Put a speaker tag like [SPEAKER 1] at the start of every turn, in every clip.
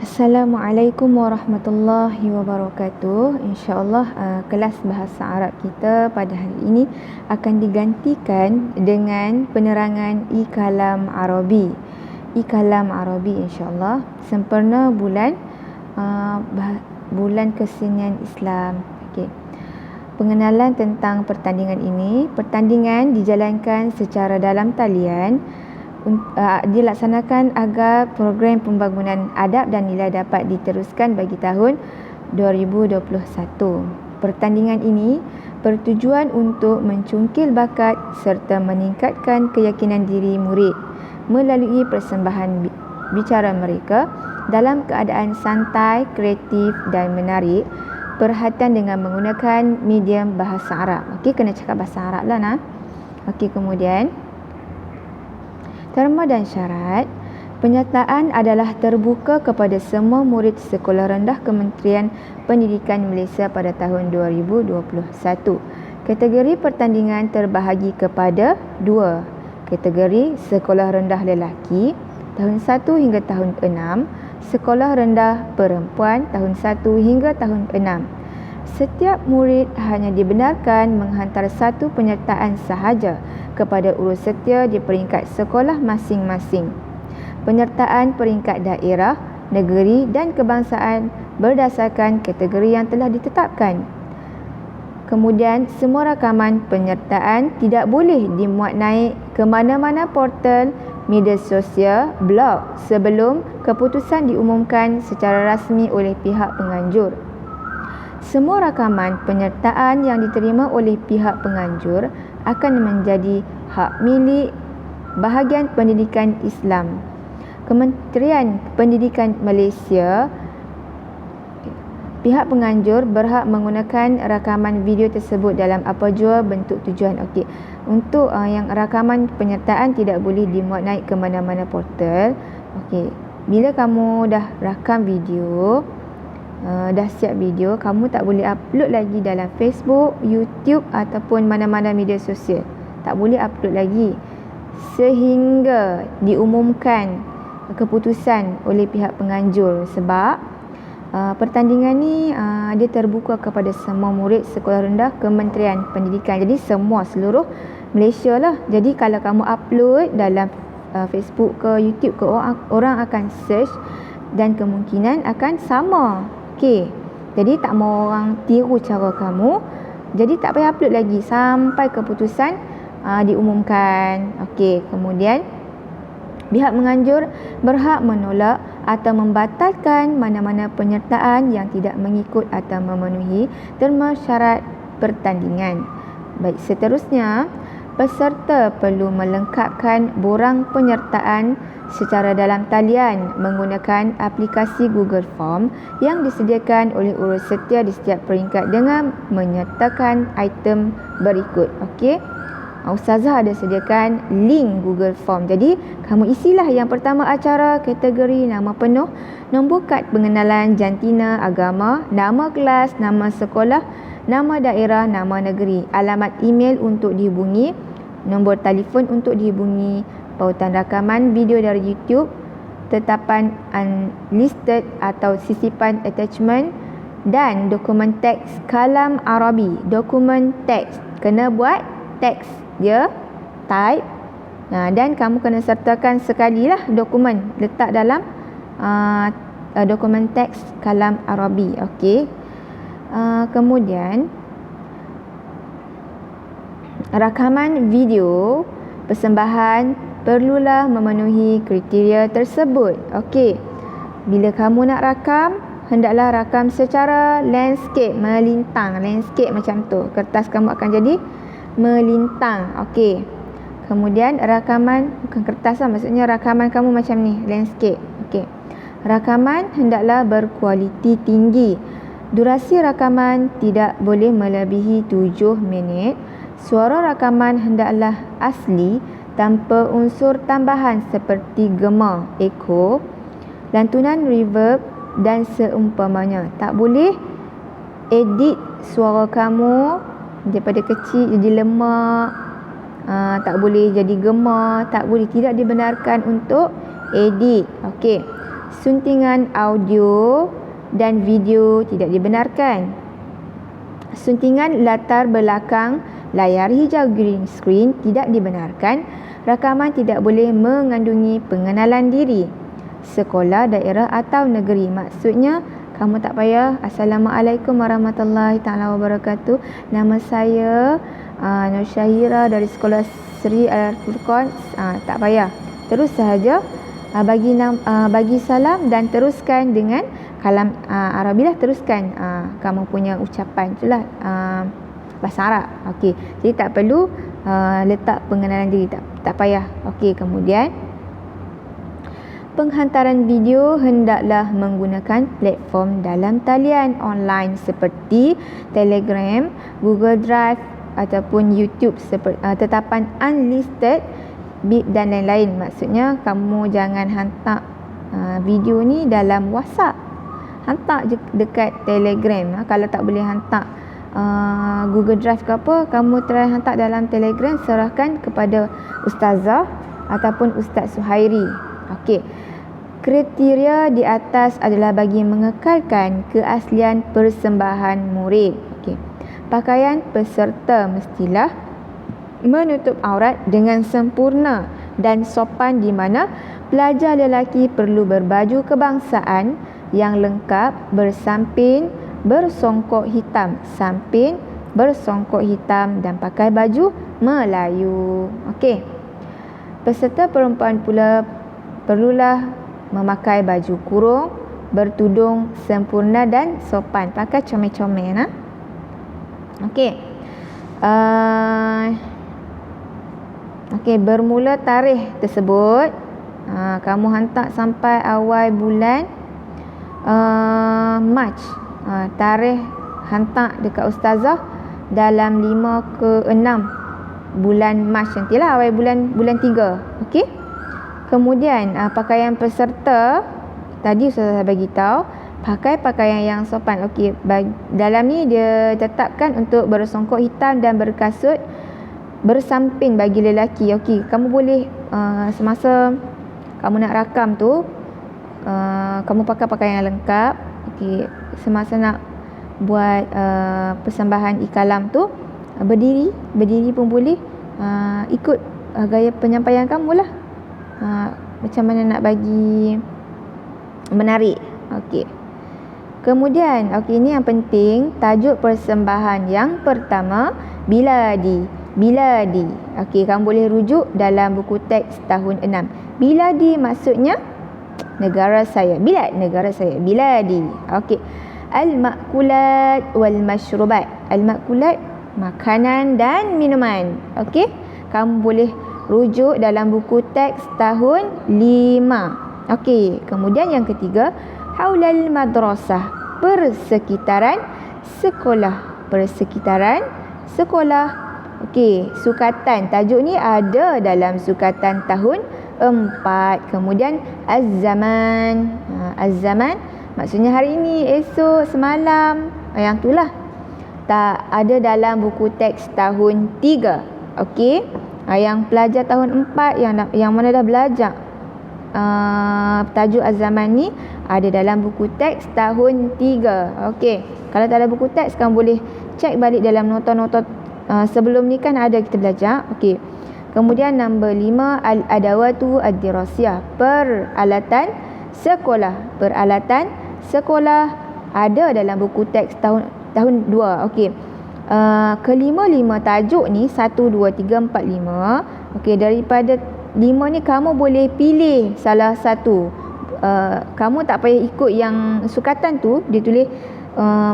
[SPEAKER 1] Assalamualaikum warahmatullahi wabarakatuh. InsyaAllah kelas bahasa Arab kita pada hari ini akan digantikan dengan penerangan I-Kalam Arabi. I-Kalam Arabi insyaAllah sempena bulan kesenian Islam. Okey. Pengenalan tentang pertandingan ini. Pertandingan dijalankan secara dalam talian, dilaksanakan agar program pembangunan adab dan nilai dapat diteruskan bagi tahun 2021. Pertandingan ini bertujuan untuk mencungkil bakat serta meningkatkan keyakinan diri murid melalui persembahan bicara mereka dalam keadaan santai, kreatif dan menarik perhatian dengan menggunakan medium bahasa Arab. Okey, kena cakap bahasa Arab lah nah. Okey, kemudian terma dan syarat. Penyertaan adalah terbuka kepada semua murid Sekolah Rendah Kementerian Pendidikan Malaysia pada tahun 2021. Kategori pertandingan terbahagi kepada 2. Kategori Sekolah Rendah Lelaki tahun 1 hingga tahun 6, Sekolah Rendah Perempuan tahun 1 hingga tahun 6. Setiap murid hanya dibenarkan menghantar satu penyertaan sahaja kepada urus setia di peringkat sekolah masing-masing. Penyertaan peringkat daerah, negeri dan kebangsaan berdasarkan kategori yang telah ditetapkan. Kemudian, semua rakaman penyertaan tidak boleh dimuat naik ke mana-mana portal media sosial, blog sebelum keputusan diumumkan secara rasmi oleh pihak penganjur. Semua rakaman penyertaan yang diterima oleh pihak penganjur akan menjadi hak milik Bahagian Pendidikan Islam. Kementerian Pendidikan Malaysia, pihak penganjur berhak menggunakan rakaman video tersebut dalam apa jua bentuk tujuan. Okey. Untuk yang rakaman penyertaan tidak boleh dimuat naik ke mana-mana portal. Okey. Bila kamu dah rakam video, dah siap video, kamu tak boleh upload lagi dalam Facebook, YouTube ataupun mana-mana media sosial. Tak boleh upload lagi sehingga diumumkan keputusan oleh pihak penganjur. Sebab pertandingan ni dia terbuka kepada semua murid Sekolah Rendah Kementerian Pendidikan. Jadi semua seluruh Malaysia lah. Jadi kalau kamu upload dalam Facebook ke YouTube ke, orang akan search dan kemungkinan akan sama. Okey. Jadi tak mau orang tiru cara kamu. Jadi tak payah upload lagi sampai keputusan diumumkan. Okey, kemudian pihak menganjur berhak menolak atau membatalkan mana-mana penyertaan yang tidak mengikut atau memenuhi terma syarat pertandingan. Baik, seterusnya peserta perlu melengkapkan borang penyertaan secara dalam talian menggunakan aplikasi Google Form yang disediakan oleh urus setia di setiap peringkat dengan menyertakan item berikut. Okey. Ustazah ada sediakan link Google Form. Jadi, kamu isilah yang pertama acara, kategori, nama penuh, nombor kad pengenalan, jantina, agama, nama kelas, nama sekolah, nama daerah, nama negeri, alamat email untuk dihubungi, nombor telefon untuk dihubungi, pautan rakaman video dari YouTube, tetapan unlisted atau sisipan attachment dan dokumen teks kalam Arabi. Dokumen teks kena buat teks dia type, dan kamu kena sertakan sekali lah dokumen letak dalam dokumen teks kalam Arabi. Okey. Kemudian rakaman video persembahan perlulah memenuhi kriteria tersebut. Okey. Bila kamu nak rakam, hendaklah rakam secara landscape, melintang. Landscape macam tu. Kertas kamu akan jadi melintang. Okey. Kemudian rakaman, bukan kertas lah, maksudnya rakaman kamu macam ni, landscape. Okey. Rakaman hendaklah berkualiti tinggi. Durasi rakaman tidak boleh melebihi 7 minit. Suara rakaman hendaklah asli tanpa unsur tambahan seperti gema, echo, lantunan reverb dan seumpamanya. Tak boleh edit suara kamu daripada kecil jadi lemak, tak boleh jadi gema, tak boleh, tidak dibenarkan untuk edit. Okey. Suntingan audio dan video tidak dibenarkan. Suntingan latar belakang layar hijau green screen tidak dibenarkan. Rakaman tidak boleh mengandungi pengenalan diri. Sekolah, daerah atau negeri. Maksudnya kamu tak payah Assalamualaikum warahmatullahi taala wabarakatuh. Nama saya Nur Syahira dari Sekolah Seri Al-Furqan. Tak payah. Terus sahaja bagi salam dan teruskan dengan kalam Arabilah, teruskan kamu punya ucapan itulah bahasa Arab. Okey. Jadi tak perlu letak pengenalan diri, tak payah. Okey, kemudian penghantaran video hendaklah menggunakan platform dalam talian online seperti Telegram, Google Drive ataupun YouTube tetapan unlisted, Bip dan lain-lain. Maksudnya kamu jangan hantar video ni dalam WhatsApp. Hantar je dekat Telegram. Kalau tak boleh hantar Google Drive ke apa, kamu try hantar dalam Telegram, serahkan kepada Ustazah ataupun Ustaz Suhairi. Okey. Kriteria di atas adalah bagi mengekalkan keaslian persembahan murid. Okey. Pakaian peserta mestilah menutup aurat dengan sempurna dan sopan, di mana pelajar lelaki perlu berbaju kebangsaan yang lengkap bersamping bersongkok hitam, samping bersongkok hitam dan pakai baju Melayu. Okey. Peserta perempuan pula perlulah memakai baju kurung, bertudung sempurna dan sopan, pakai comel-comel nah. Okey. Okey, bermula tarikh tersebut kamu hantar sampai awal bulan Mac. Tarikh hantar dekat Ustazah dalam 5 ke 6 bulan Mac nantilah, awal bulan 3. Okey. Kemudian pakaian peserta tadi Ustazah bagi tahu, pakai pakaian yang sopan. Okey, dalam ni dia tetapkan untuk bersongkok hitam dan berkasut bersamping bagi lelaki. Okey, kamu boleh semasa kamu nak rakam tu kamu pakai pakaian yang lengkap. Okey, semasa nak buat persembahan ikalam tu berdiri pun boleh, ikut gaya penyampaian kamu lah, macam mana nak bagi menarik. Okey. Kemudian ini yang penting, tajuk persembahan yang pertama biladi. Okey, kamu boleh rujuk dalam buku teks tahun 6. Biladi maksudnya negara saya. Bilad, negara saya. Biladi. Okey. Al-makulat wal masyrubat. Al-makulat, makanan dan minuman. Okey. Kamu boleh rujuk dalam buku teks tahun 5. Okey. Kemudian yang ketiga, haulal madrasah. Persekitaran sekolah. Okey, sukatan. Tajuk ni ada dalam sukatan tahun 4. Kemudian az-zaman. Az-zaman maksudnya hari ini, esok, semalam. Yang itulah. Tak ada dalam buku teks tahun 3. Okey. Yang pelajar tahun 4 yang mana dah belajar tajuk az-zaman ni ada dalam buku teks tahun 3. Okey. Kalau tak ada buku teks, kamu boleh cek balik dalam nota-nota sebelum ni kan ada kita belajar. Okey. Kemudian nombor 5, al-adawatu ad-dirasiyah. Peralatan sekolah ada dalam buku teks tahun 2. Okey. Kelima tajuk ni 1, 2, 3, 4, 5. Okey, daripada 5 ni kamu boleh pilih salah satu. Kamu tak payah ikut yang sukatan tu, dia tulis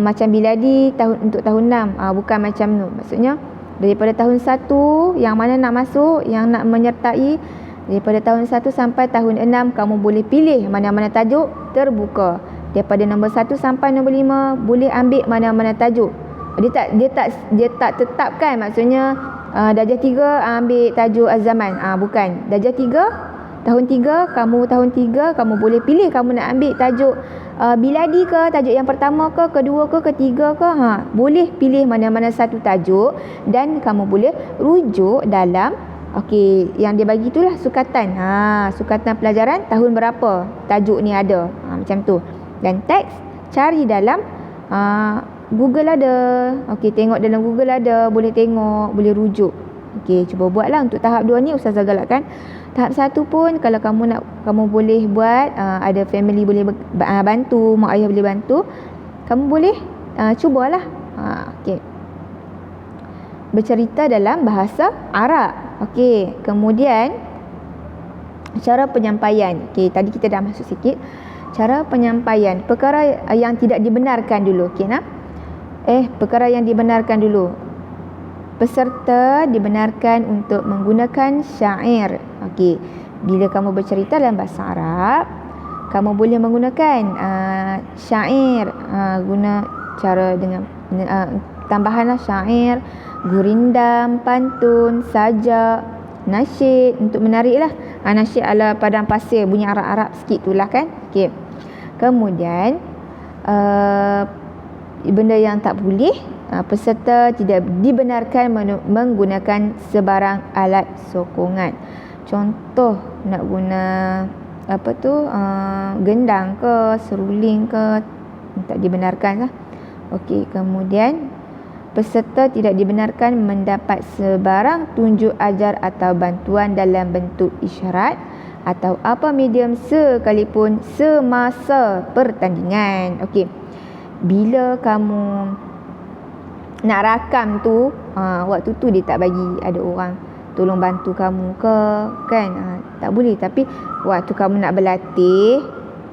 [SPEAKER 1] macam biladi untuk tahun 6. Bukan macam tu. Maksudnya daripada tahun 1 yang mana nak masuk, yang nak menyertai, daripada tahun 1 sampai tahun 6 kamu boleh pilih mana-mana tajuk, terbuka. Daripada nombor 1 sampai nombor 5 boleh ambil mana-mana tajuk. Dia tak tetapkan, maksudnya darjah 3 ambil tajuk az-zaman. Bukan. Darjah 3, tahun 3 kamu boleh pilih kamu nak ambil tajuk biladi ke, tajuk yang pertama ke, kedua ke, ketiga ke. Boleh pilih mana-mana satu tajuk dan kamu boleh rujuk dalam Okey, yang dia bagi itulah sukatan. Sukatan pelajaran tahun berapa tajuk ni ada. Macam tu. Dan teks cari dalam Google ada. Okey, tengok dalam Google ada, boleh tengok, boleh rujuk. Okey, cuba buatlah untuk tahap 2 ni Ustazah galakkan. Tahap 1 pun kalau kamu boleh buat, ada family boleh bantu, mak ayah boleh bantu, kamu boleh cubalah. Okey. Bercerita dalam bahasa Arab. Okey, kemudian cara penyampaian. Okey, tadi kita dah masuk sikit. Cara penyampaian, perkara yang tidak dibenarkan dulu. Okey, perkara yang dibenarkan dulu. Peserta dibenarkan untuk menggunakan syair. Okey, bila kamu bercerita dalam bahasa Arab, kamu boleh menggunakan syair, guna cara dengan tambahanlah syair, gurindam, pantun, sajak, nasyid untuk menariklah. Nasyid ala padang pasir, bunyi Arab-Arab sikit itulah kan. Okey. Kemudian benda yang tak boleh, peserta tidak dibenarkan menggunakan sebarang alat sokongan. Contoh nak guna gendang ke, seruling ke, tak dibenarkan lah. Okey, kemudian peserta tidak dibenarkan mendapat sebarang tunjuk ajar atau bantuan dalam bentuk isyarat atau apa medium sekalipun semasa pertandingan. Okey. Bila kamu nak rakam tu, waktu tu dia tak bagi ada orang tolong bantu kamu ke, kan? Tak boleh. Tapi waktu kamu nak berlatih,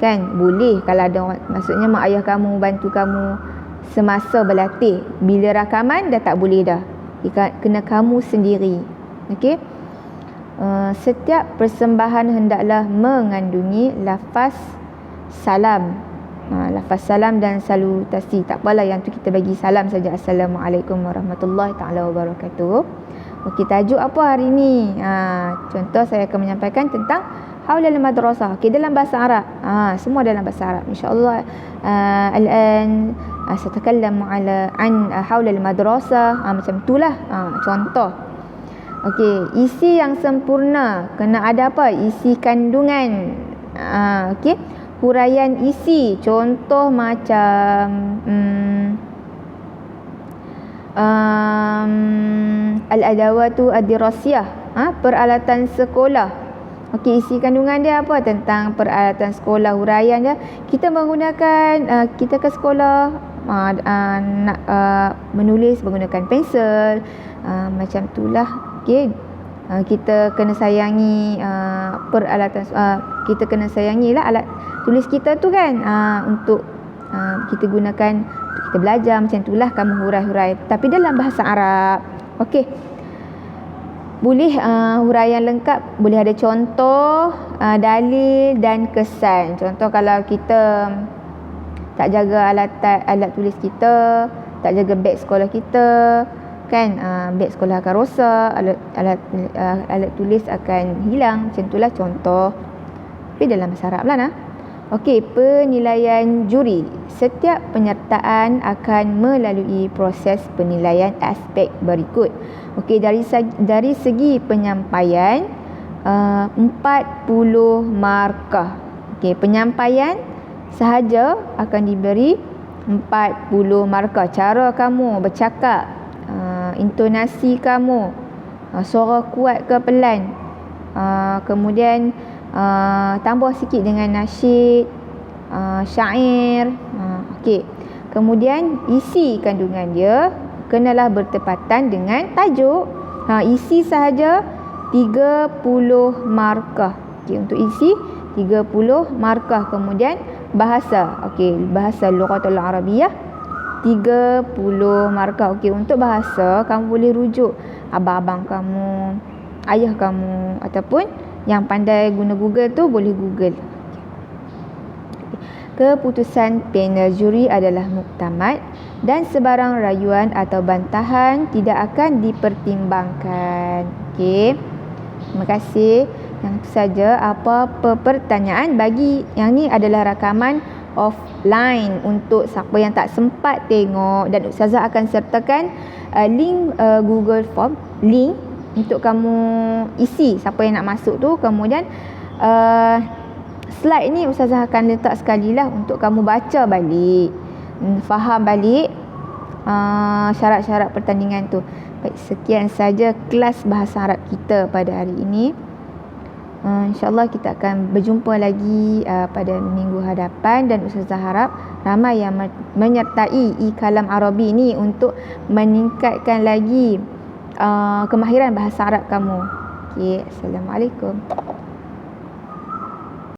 [SPEAKER 1] kan? Boleh kalau ada orang, maksudnya mak ayah kamu bantu kamu semasa berlatih. Bila rakaman dah tak boleh dah. Kena kamu sendiri. Okey. Setiap persembahan hendaklah mengandungi lafaz salam. Lafaz salam dan salutasi. Tak apalah, yang tu kita bagi salam saja. Assalamualaikum warahmatullahi taala wabarakatuh. Okey, tajuk apa hari ni? Contoh saya akan menyampaikan tentang haulal madrasah. Okey, dalam bahasa Arab. Semua dalam bahasa Arab. Insya-Allah al-an satakallamu an haulal madrasah. Macam itulah. Contoh. Okey, isi yang sempurna kena ada apa? Isi kandungan. Okey, huraian isi. Contoh macam al-adawatu ad-dirasiyah, peralatan sekolah. Okey, isi kandungan dia apa? Tentang peralatan sekolah. Huraian dia, kita menggunakan kita ke sekolah nak menulis menggunakan pensel, macam itulah. Okey, kita kena sayangi peralatan, kita kena sayangilah alat tulis kita tu kan, untuk kita gunakan untuk kita belajar. Macam itulah kamu hurai-hurai, tapi dalam bahasa Arab. Okey, boleh huraian lengkap, boleh ada contoh, dalil dan kesan. Contoh kalau kita tak jaga alat tulis kita, tak jaga beg sekolah kita, kan, beg sekolah akan rosak, alat tulis akan hilang. Macam itulah contoh. Tapi dalam bahasa Arab lah. Okey, penilaian juri. Setiap penyertaan akan melalui proses penilaian aspek berikut. Okey, dari segi penyampaian 40 markah. Okey, penyampaian sahaja akan diberi 40 markah. Cara kamu bercakap, intonasi kamu, suara kuat ke pelan, kemudian tambah sikit dengan nasyid, syair. Okey, kemudian isi kandungan dia kenalah bertepatan dengan tajuk. Isi sahaja 30 markah. Okey, untuk isi 30 markah. Kemudian bahasa. Okey, bahasa lughatul arabiyah 30 markah. Okey, untuk bahasa kamu boleh rujuk abang-abang kamu, ayah kamu, ataupun yang pandai guna Google tu boleh Google. Keputusan panel juri adalah muktamad dan sebarang rayuan atau bantahan tidak akan dipertimbangkan. Okey, terima kasih. Yang itu saja. Apa-apa pertanyaan bagi yang ni adalah rakaman offline untuk siapa yang tak sempat tengok, dan Ustazah akan sertakan link Google Form, link untuk kamu isi siapa yang nak masuk tu. Kemudian slide ni Ustazah akan letak sekali lah untuk kamu baca balik, faham balik syarat-syarat pertandingan tu. Baik, sekian saja kelas bahasa Arab kita pada hari ini. InsyaAllah kita akan berjumpa lagi pada minggu hadapan, dan Ustazah harap ramai yang menyertai e-kalam Arabi ni untuk meningkatkan lagi kemahiran bahasa Arab kamu. Okey, Assalamualaikum.